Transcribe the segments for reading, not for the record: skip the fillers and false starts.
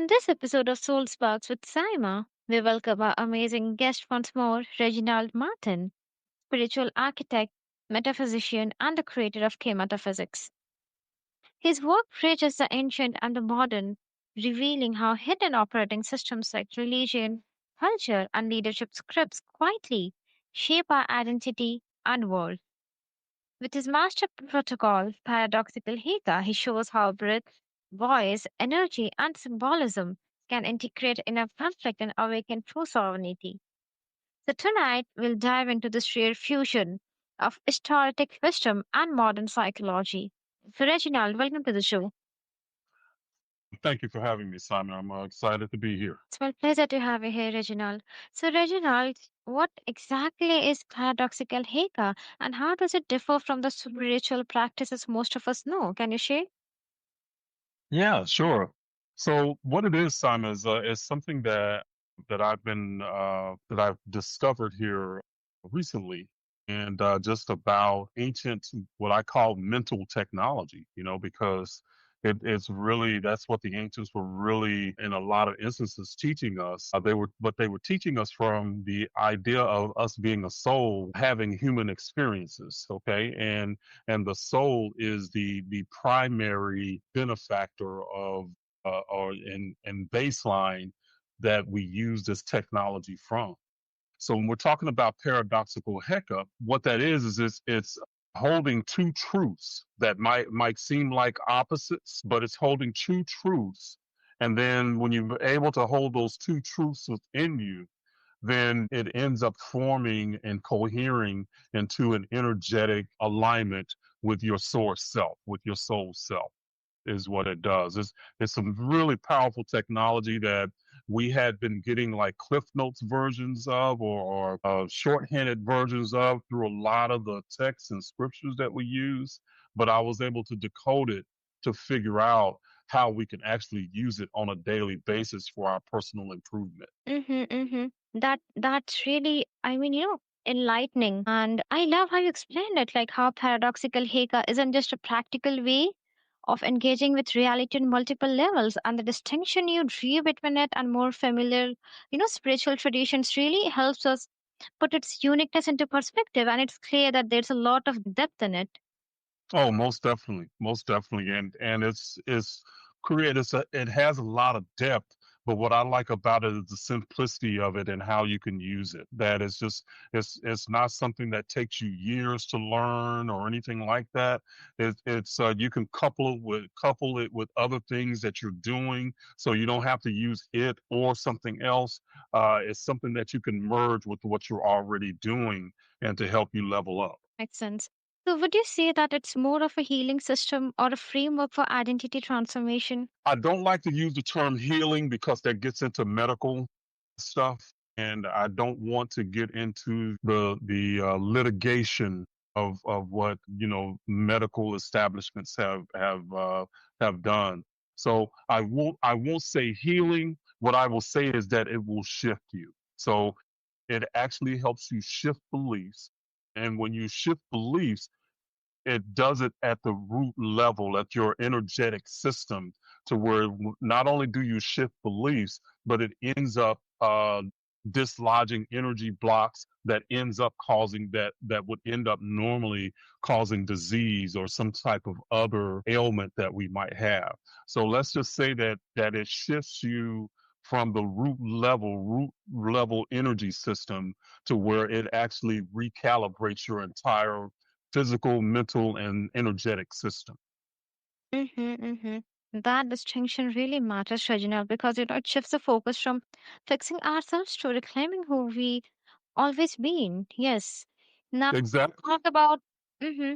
On this episode of Soul Sparks with Saima, we welcome our amazing guest once more, Reginald Martin, spiritual architect, metaphysician, and the creator of K metaphysics. His work bridges the ancient and the modern, revealing how hidden operating systems like religion, culture, and leadership scripts quietly shape our identity and world. With his master protocol, Paradoxical HEKA, he shows how breath, voice, energy, and symbolism can integrate in a conflict and awaken true sovereignty. So tonight, we'll dive into this rare fusion of historic wisdom and modern psychology. So, Reginald, welcome to the show. Thank you for having me, Simon. I'm excited to be here. It's my pleasure to have you here, Reginald. So, Reginald, what exactly is paradoxical HEKA and how does it differ from the spiritual practices most of us know? Can you share? Yeah, sure. So what it is, Simon, is something that I've discovered here recently, and just about ancient, what I call mental technology. Because it's really that's what the ancients were really, in a lot of instances, teaching us. They were teaching us from the idea of us being a soul, having human experiences. Okay, and the soul is the primary benefactor of and baseline that we use this technology from. So when we're talking about paradoxical HEKA, what that is it's holding two truths that might seem like opposites, but it's holding two truths. And then when you're able to hold those two truths within you, then it ends up forming and cohering into an energetic alignment with your source self, with your soul self, is what it does. It's some really powerful technology that we had been getting like Cliff Notes versions of, or shorthanded versions of, through a lot of the texts and scriptures that we use. But I was able to decode it to figure out how we can actually use it on a daily basis for our personal improvement. Mm-hmm, mm-hmm. That's really, enlightening. And I love how you explained it, like how paradoxical Heka isn't just a practical way of engaging with reality on multiple levels, and the distinction you drew between it and more familiar, spiritual traditions really helps us put its uniqueness into perspective. And it's clear that there's a lot of depth in it. Oh, most definitely, and it's created. It has a lot of depth, but what I like about it is the simplicity of it and how you can use it. That is just it's not something that takes you years to learn or anything like that. It's you can couple it with other things that you're doing, so you don't have to use it or something else. It's something that you can merge with what you're already doing and to help you level up. Makes sense. So, would you say that it's more of a healing system or a framework for identity transformation? I don't like to use the term healing because that gets into medical stuff, and I don't want to get into the litigation of what medical establishments have done. So I won't say healing. What I will say is that it will shift you. So it actually helps you shift beliefs, and when you shift beliefs, it does it at the root level, at your energetic system, to where not only do you shift beliefs, but it ends up dislodging energy blocks that ends up causing that would end up normally causing disease or some type of other ailment that we might have. So let's just say that it shifts you from the root level energy system to where it actually recalibrates your entire physical, mental, and energetic system. Mm-hmm, mm-hmm. That distinction really matters, Reginald, because it shifts the focus from fixing ourselves to reclaiming who we always been. Yes. Now Exactly. talk about mm-hmm,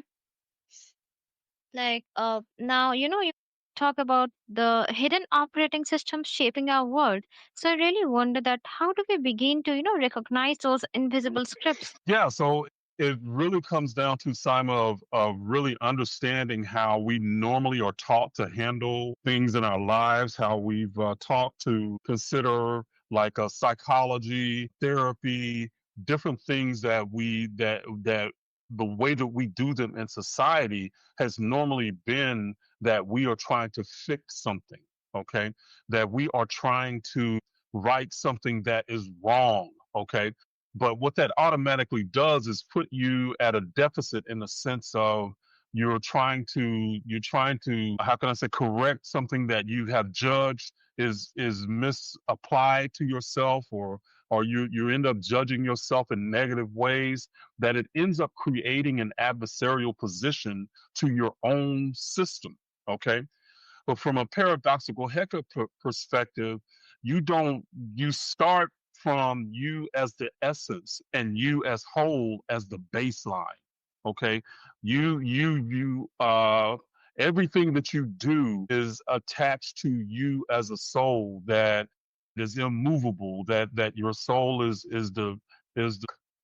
now you talk about the hidden operating systems shaping our world. So I really wonder that how do we begin to recognize those invisible scripts? Yeah. So it really comes down to, Simon, of really understanding how we normally are taught to handle things in our lives, how we've taught to consider like a psychology, therapy, different things that the way that we do them in society has normally been that we are trying to fix something. Okay. That we are trying to right something that is wrong. Okay. But what that automatically does is put you at a deficit in the sense of you're trying to how can I say correct something that you have judged is misapplied to yourself, or you end up judging yourself in negative ways, that it ends up creating an adversarial position to your own system. Okay. But from a paradoxical HEKA perspective, you don't, you start from you as the essence and you as whole as the baseline. Okay. Everything that you do is attached to you as a soul that is immovable, that your soul is the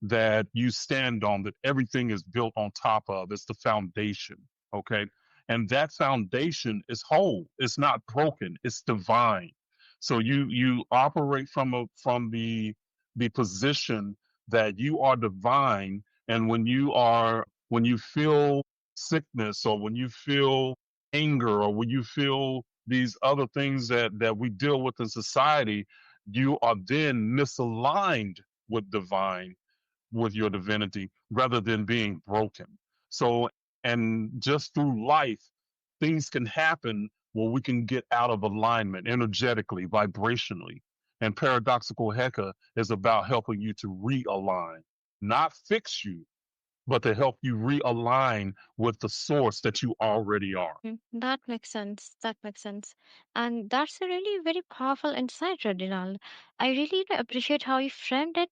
that you stand on, that everything is built on top of. It's the foundation. Okay. And that foundation is whole. It's not broken. It's divine. So you operate from the position that you are divine. And when you feel sickness, or when you feel anger, or when you feel these other things that we deal with in society, you are then misaligned with divine, with your divinity, rather than being broken. So, and just through life, things can happen where we can get out of alignment energetically, vibrationally. And paradoxical HEKA is about helping you to realign, not fix you, but to help you realign with the source that you already are. That makes sense. That makes sense. And that's a really very powerful insight, Reginald. I really appreciate how you framed it.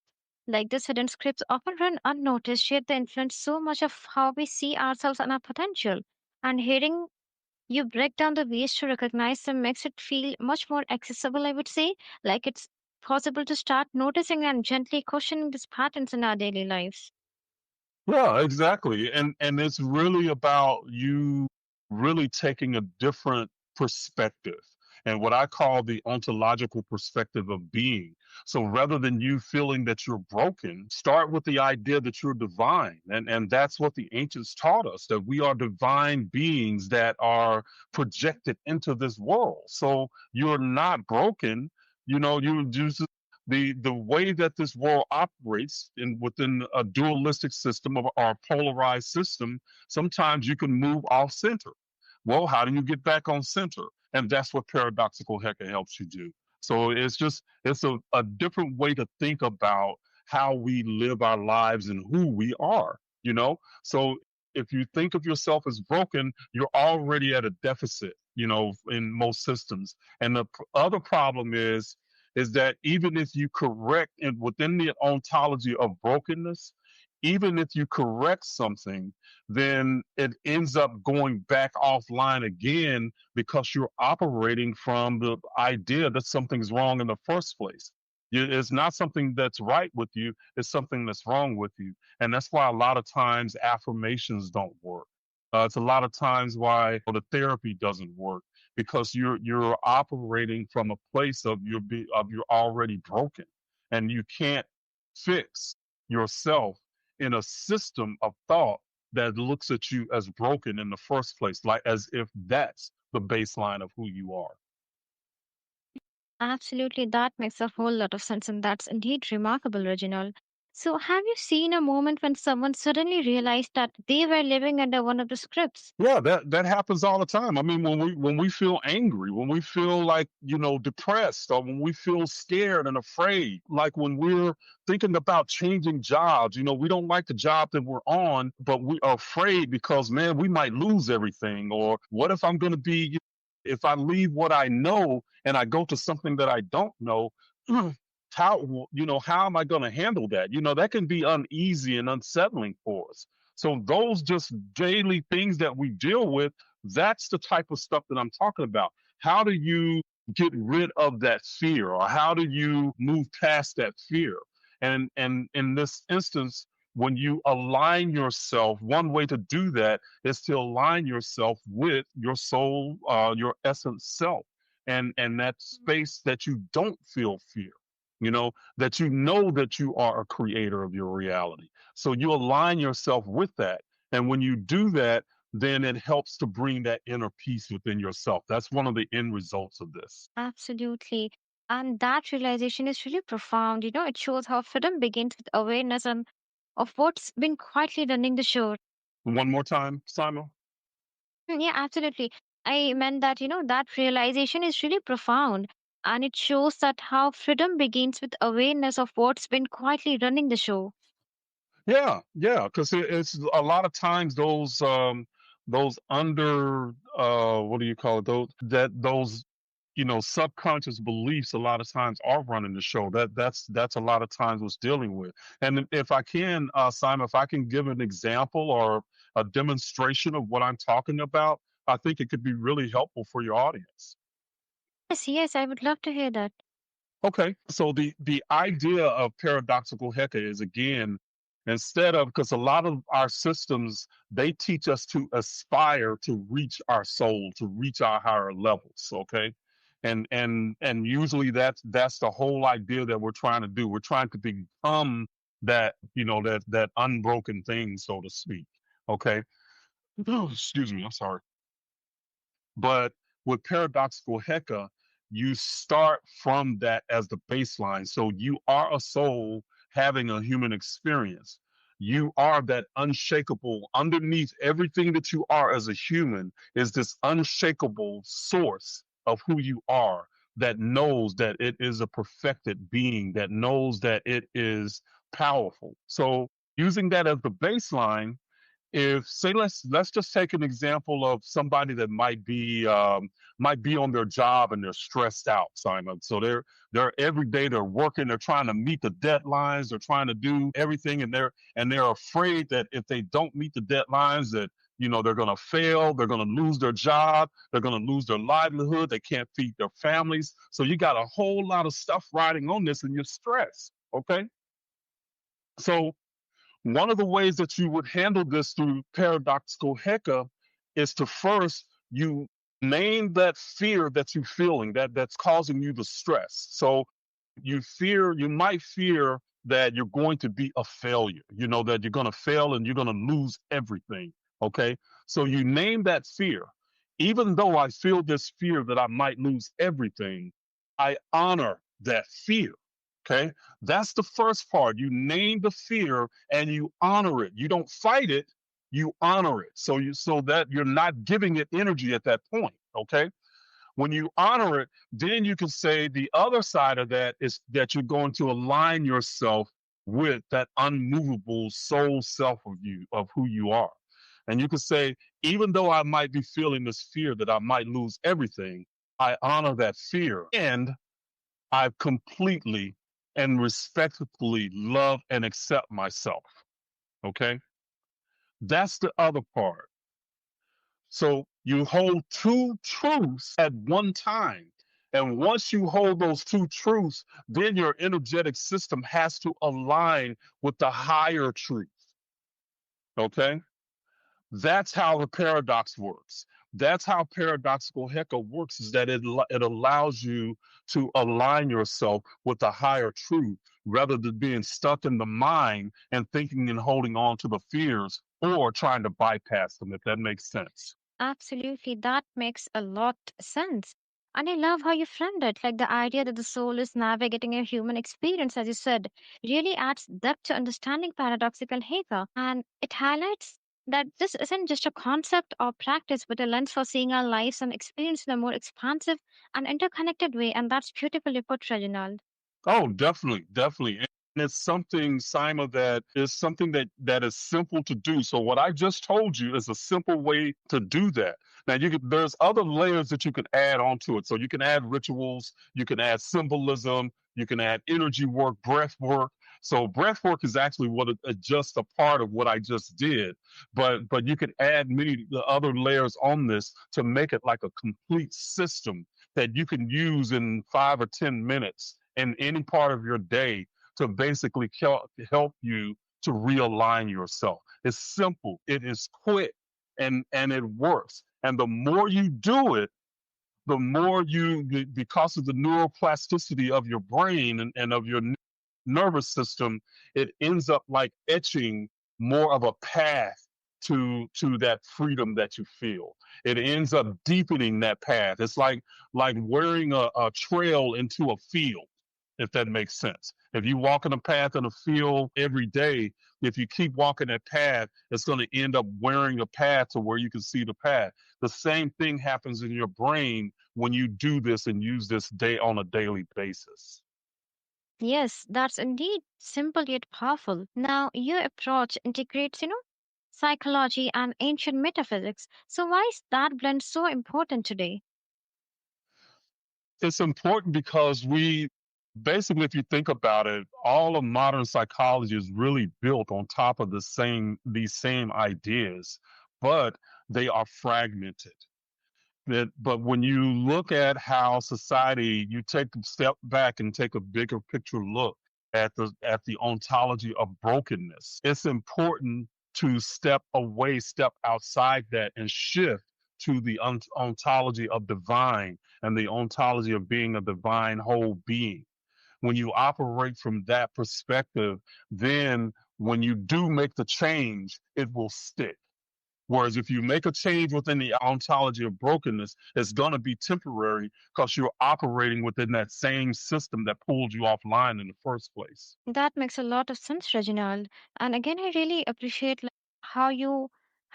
Like the hidden scripts often run unnoticed, yet they influence so much of how we see ourselves and our potential. And hearing you break down the ways to recognize them makes it feel much more accessible, I would say. Like it's possible to start noticing and gently questioning these patterns in our daily lives. Yeah, exactly. And it's really about you really taking a different perspective, and what I call the ontological perspective of being. So rather than you feeling that you're broken, start with the idea that you're divine. And that's what the ancients taught us, that we are divine beings that are projected into this world. So you're not broken. You just the way that this world operates in within a dualistic system of our polarized system, sometimes you can move off center. Well, how do you get back on center? And that's what paradoxical HEKA helps you do. So it's a different way to think about how we live our lives and who we are. So if you think of yourself as broken, you're already at a deficit, in most systems. And the other problem is that even if you correct and within the ontology of brokenness, even if you correct something, then it ends up going back offline again because you're operating from the idea that something's wrong in the first place. It's not something that's right with you, it's something that's wrong with you. And that's why a lot of times affirmations don't work. It's a lot of times why the therapy doesn't work, because you're operating from a place of you're already broken, and you can't fix yourself in a system of thought that looks at you as broken in the first place, like as if that's the baseline of who you are. Absolutely, that makes a whole lot of sense, and that's indeed remarkable, Reginald. So, have you seen a moment when someone suddenly realized that they were living under one of the scripts? Yeah, that happens all the time. I mean, when we feel angry, when we feel like, depressed, or when we feel scared and afraid, like when we're thinking about changing jobs, we don't like the job that we're on, but we are afraid because, man, we might lose everything. Or what if I'm going to be, if I leave what I know and I go to something that I don't know, how am I going to handle that? That can be uneasy and unsettling for us. So those just daily things that we deal with, that's the type of stuff that I'm talking about. How do you get rid of that fear, or how do you move past that fear? And in this instance, when you align yourself, one way to do that is to align yourself with your soul, your essence self, and that space that you don't feel fear. That that you are a creator of your reality. So you align yourself with that. And when you do that, then it helps to bring that inner peace within yourself. That's one of the end results of this. Absolutely. And that realization is really profound. It shows how freedom begins with awareness and of what's been quietly running the show. One more time, Simon. Yeah, absolutely. I meant that, that realization is really profound. And it shows that how freedom begins with awareness of what's been quietly running the show. Yeah, yeah, because it's a lot of times those under what do you call it? Those subconscious beliefs a lot of times are running the show. That's a lot of times what's dealing with. And if I can, Simon, if I can give an example or a demonstration of what I'm talking about, I think it could be really helpful for your audience. Yes, yes, I would love to hear that. Okay, so the idea of paradoxical HEKA is, again, instead of, because a lot of our systems, they teach us to aspire to reach our soul, to reach our higher levels. Okay, and usually that's the whole idea that we're trying to do. We're trying to become that, that unbroken thing, so to speak. Okay. Oh, excuse me, I'm sorry. But with paradoxical HEKA, you start from that as the baseline. So you are a soul having a human experience. You are that unshakable. Underneath everything that you are as a human is this unshakable source of who you are, that knows that it is a perfected being, that knows that it is powerful. So using that as the baseline, if, say, let's just take an example of somebody that might be on their job and they're stressed out, Simon. So they're every day they're working, they're trying to meet the deadlines, they're trying to do everything, and they're afraid that if they don't meet the deadlines, that they're going to fail, they're going to lose their job, they're going to lose their livelihood, they can't feed their families. So you got a whole lot of stuff riding on this, and you're stressed. Okay, so one of the ways that you would handle this through paradoxical HEKA is to first you name that fear that you're feeling, that's causing you the stress. So you might fear that you're going to be a failure, that you're going to fail and you're going to lose everything. Okay. So you name that fear. Even though I feel this fear that I might lose everything, I honor that fear. Okay. That's the first part. You name the fear and you honor it. You don't fight it, you honor it. So that you're not giving it energy at that point. Okay. When you honor it, then you can say the other side of that is that you're going to align yourself with that unmovable soul self of you, of who you are. And you can say, even though I might be feeling this fear that I might lose everything, I honor that fear. And I completely and respectfully love and accept myself. Okay. That's the other part. So you hold two truths at one time. And once you hold those two truths, then your energetic system has to align with the higher truth. Okay. That's how the paradox works. That's how paradoxical HEKA works, is that it allows you to align yourself with the higher truth rather than being stuck in the mind and thinking and holding on to the fears or trying to bypass them, if that makes sense. Absolutely, that makes a lot sense. And I love how you framed it, like the idea that the soul is navigating a human experience, as you said, really adds depth to understanding paradoxical Heka. And it highlights that this isn't just a concept or practice, but a lens for seeing our lives and experience in a more expansive and interconnected way. And that's beautifully put, Reginald. Oh, definitely, definitely. And it's something, Saima, that is something that is simple to do. So what I just told you is a simple way to do that. Now there's other layers that you can add onto it. So you can add rituals, you can add symbolism, you can add energy work, breath work. So breath work is actually just a part of what I just did. But you can add many the other layers on this to make it like a complete system that you can use in 5 or 10 minutes in any part of your day to basically help you to realign yourself. It's simple, it is quick, and it works. And the more you do it, the more because of the neuroplasticity of your brain and of your nervous system, it ends up like etching more of a path to that freedom that you feel. It ends up deepening that path. It's like wearing a trail into a field, if that makes sense. If you walk in a path in a field every day, if you keep walking that path, it's going to end up wearing a path to where you can see the path. The same thing happens in your brain when you do this and use this day on a daily basis. Yes, that's indeed simple yet powerful. Now, your approach integrates, psychology and ancient metaphysics. So, why is that blend so important today? It's important because we basically, if you think about it, all of modern psychology is really built on top of these same ideas, but they are fragmented. But when you look at how society, you take a step back and take a bigger picture look at the ontology of brokenness. It's important to step away, step outside that, and shift to the ontology of divine and the ontology of being a divine whole being. When you operate from that perspective, then when you do make the change, it will stick. Whereas if you make a change within the ontology of brokenness, it's going to be temporary because you're operating within that same system that pulled you offline in the first place. That makes a lot of sense, Reginald. And again, I really appreciate how you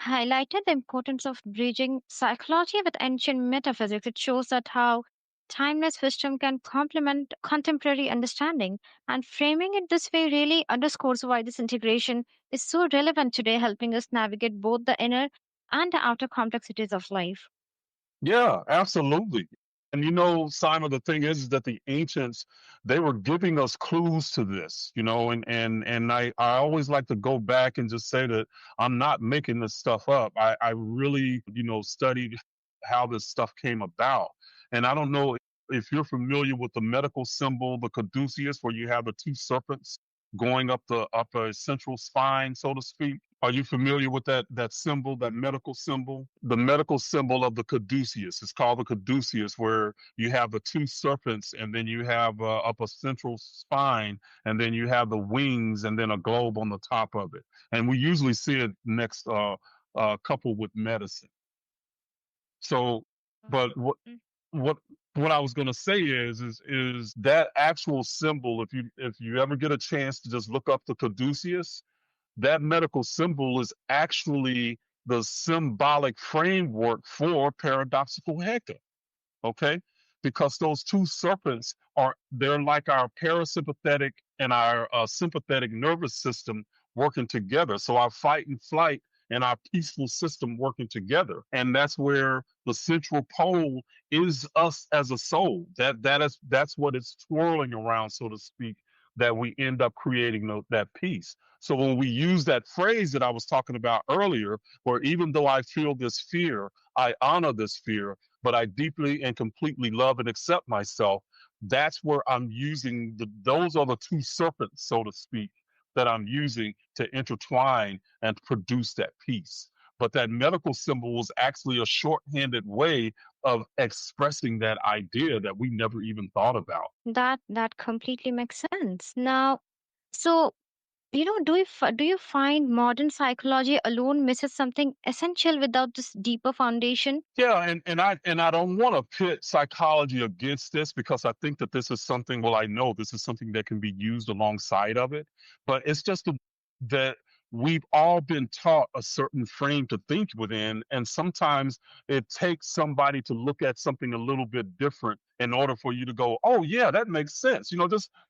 highlighted the importance of bridging psychology with ancient metaphysics. It shows that how timeless wisdom can complement contemporary understanding. And framing it this way really underscores why this integration is so relevant today, helping us navigate both the inner and the outer complexities of life. Yeah, absolutely. And Simon, the thing is that the ancients, they were giving us clues to this, and I always like to go back and just say that I'm not making this stuff up. I really, studied how this stuff came about. And I don't know if you're familiar with the medical symbol, the caduceus, where you have the two serpents going up a central spine, so to speak. Are you familiar with that symbol, that medical symbol? The medical symbol of the caduceus. It's called the caduceus, where you have the two serpents, and then you have up a central spine, and then you have the wings, and then a globe on the top of it. And we usually see it next, coupled with medicine. So, but what what I was going to say is that actual symbol. If you ever get a chance to just look up the caduceus, that medical symbol is actually the symbolic framework for paradoxical HEKA. Okay, because those two serpents they're like our parasympathetic and our sympathetic nervous system working together. So our fight and flight and our peaceful system working together, and that's where the central pole is us as a soul. That's what it's twirling around, so to speak, that we end up creating that peace. So when we use that phrase that I was talking about earlier, where even though I feel this fear, I honor this fear, but I deeply and completely love and accept myself. That's where I'm using those are the two serpents, so to speak, that I'm using to intertwine and produce that peace. But that medical symbol was actually a shorthanded way of expressing that idea that we never even thought about. That completely makes sense. Now, so do you find modern psychology alone misses something essential without this deeper foundation? Yeah, and I don't want to pit psychology against this because I think that this is something. Well, I know this is something that can be used alongside of it, but it's just that we've all been taught a certain frame to think within, and sometimes it takes somebody to look at something a little bit different in order for you to go, "Oh yeah, that makes sense."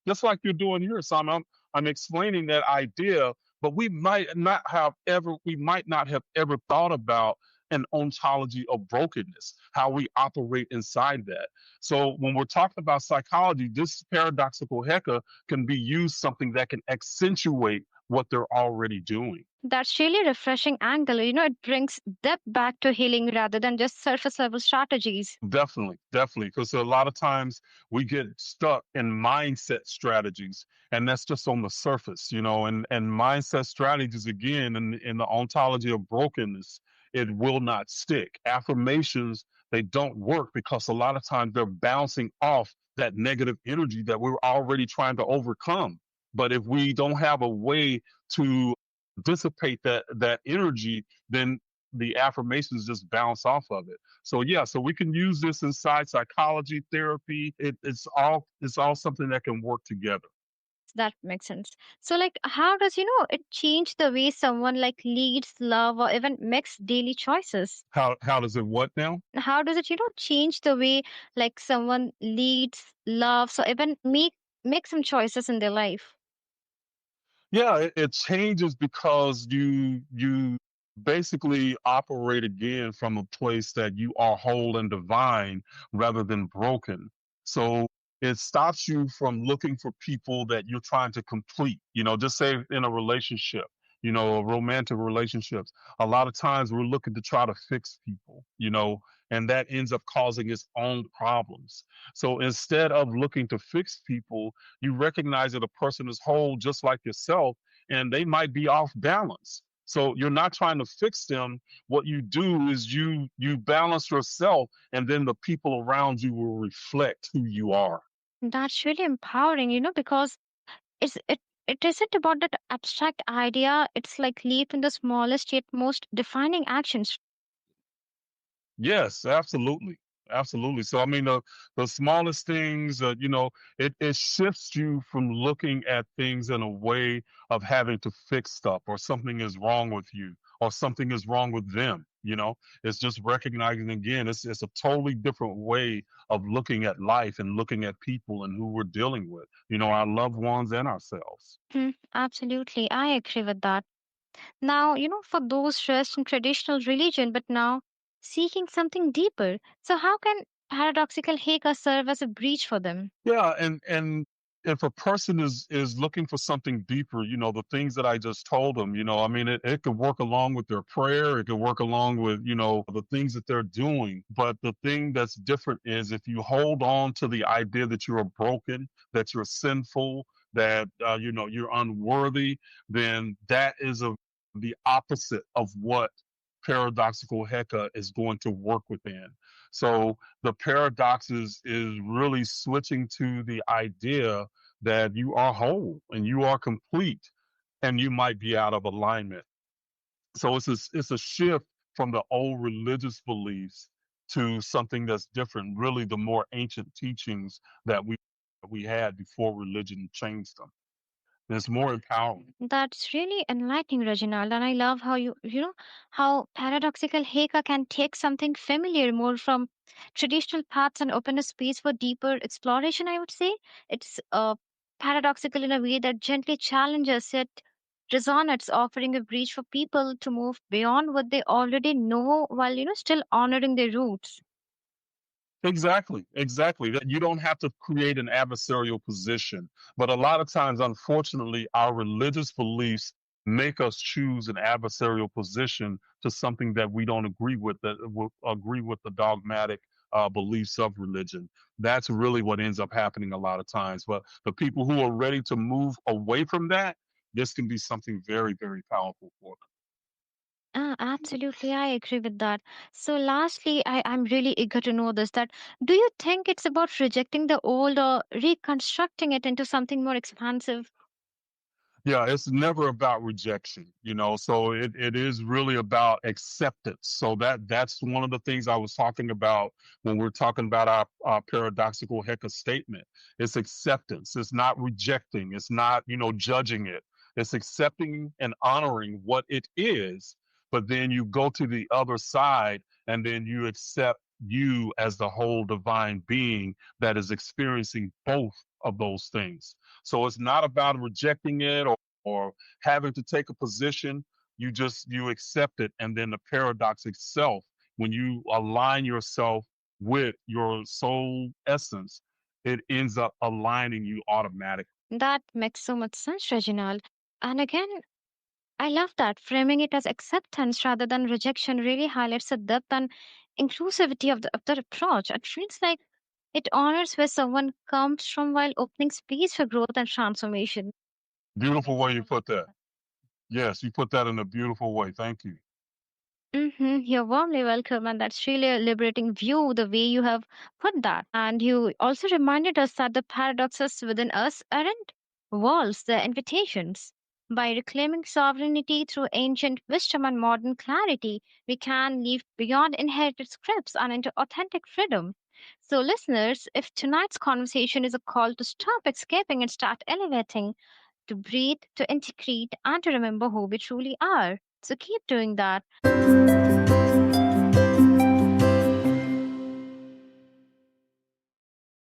Just like you're doing here, Simon. I'm explaining that idea, but we might not have ever thought about an ontology of brokenness, how we operate inside that. So when we're talking about psychology, this paradoxical HEKA can be used something that can accentuate what they're already doing. That's really refreshing angle. It brings depth back to healing rather than just surface level strategies. Definitely, definitely. Because a lot of times we get stuck in mindset strategies, and that's just on the surface, and mindset strategies, again, in the ontology of brokenness, it will not stick. Affirmations, they don't work because a lot of times they're bouncing off that negative energy that we're already trying to overcome. But if we don't have a way to dissipate that energy, then the affirmations just bounce off of it. So yeah, so we can use this inside psychology, therapy. It's all something that can work together. That makes sense. So, like, how does, it change the way someone, like, leads, love, or even makes daily choices? How does it what now? How does it, change the way, like, someone leads, loves, or even make some choices in their life? Yeah, it changes because you basically operate again from a place that you are whole and divine rather than broken. So it stops you from looking for people that you're trying to complete. Just say in a relationship, romantic relationships. A lot of times we're looking to try to fix people, and that ends up causing its own problems. So instead of looking to fix people, you recognize that a person is whole just like yourself, and they might be off balance. So you're not trying to fix them. What you do is you balance yourself, and then the people around you will reflect who you are. That's really empowering, because it's it isn't about that abstract idea. It's like leap in the smallest yet most defining actions. Yes, absolutely. Absolutely. So, I mean, the smallest things, it shifts you from looking at things in a way of having to fix stuff or something is wrong with you or something is wrong with them. It's just recognizing again, it's a totally different way of looking at life and looking at people and who we're dealing with, our loved ones and ourselves. Absolutely, I agree with that. Now, for those dressed in traditional religion but now seeking something deeper, so how can paradoxical Heka serve as a breach for them? Yeah, and if a person is looking for something deeper, the things that I just told them, I mean, it could work along with their prayer, it could work along with, the things that they're doing. But the thing that's different is if you hold on to the idea that you're broken, that you're sinful, that you're unworthy, then that is the opposite of what paradoxical Heka is going to work within. So the paradox is really switching to the idea that you are whole and you are complete and you might be out of alignment. So it's a shift from the old religious beliefs to something that's different, really the more ancient teachings that we had before religion changed them. And it's more empowering. That's really enlightening, Reginald. And I love how how paradoxical Heka can take something familiar more from traditional paths and open a space for deeper exploration, I would say. It's paradoxical in a way that gently challenges yet resonates, offering a bridge for people to move beyond what they already know while, still honoring their roots. Exactly, exactly. That you don't have to create an adversarial position, but a lot of times, unfortunately, our religious beliefs make us choose an adversarial position to something that we don't agree with, that will agree with the dogmatic beliefs of religion. That's really what ends up happening a lot of times. But the people who are ready to move away from that, this can be something very, very powerful for them. Absolutely, I agree with that. So, lastly, I'm really eager to know this that do you think it's about rejecting the old or reconstructing it into something more expansive? Yeah, it's never about rejection, so it is really about acceptance. So that's one of the things I was talking about when we're talking about our paradoxical Heka statement. It's acceptance. It's not rejecting. It's not, judging it. It's accepting and honoring what it is, but then you go to the other side and then you accept you as the whole divine being that is experiencing both of those things. So it's not about rejecting it or having to take a position. You accept it, and then the paradox itself, when you align yourself with your soul essence, it ends up aligning you automatically. That makes so much sense, Reginald. And again, I love that framing it as acceptance rather than rejection really highlights the depth and inclusivity of the approach. It feels like it honors where someone comes from while opening space for growth and transformation. Beautiful way you put that. Yes, you put that in a beautiful way. Thank you. You're warmly welcome, and that's really a liberating view the way you have put that. And you also reminded us that the paradoxes within us aren't walls, they're invitations. By reclaiming sovereignty through ancient wisdom and modern clarity, we can live beyond inherited scripts and into authentic freedom. So, listeners, if tonight's conversation is a call to stop escaping and start elevating, to breathe, to integrate, and to remember who we truly are, so keep doing that.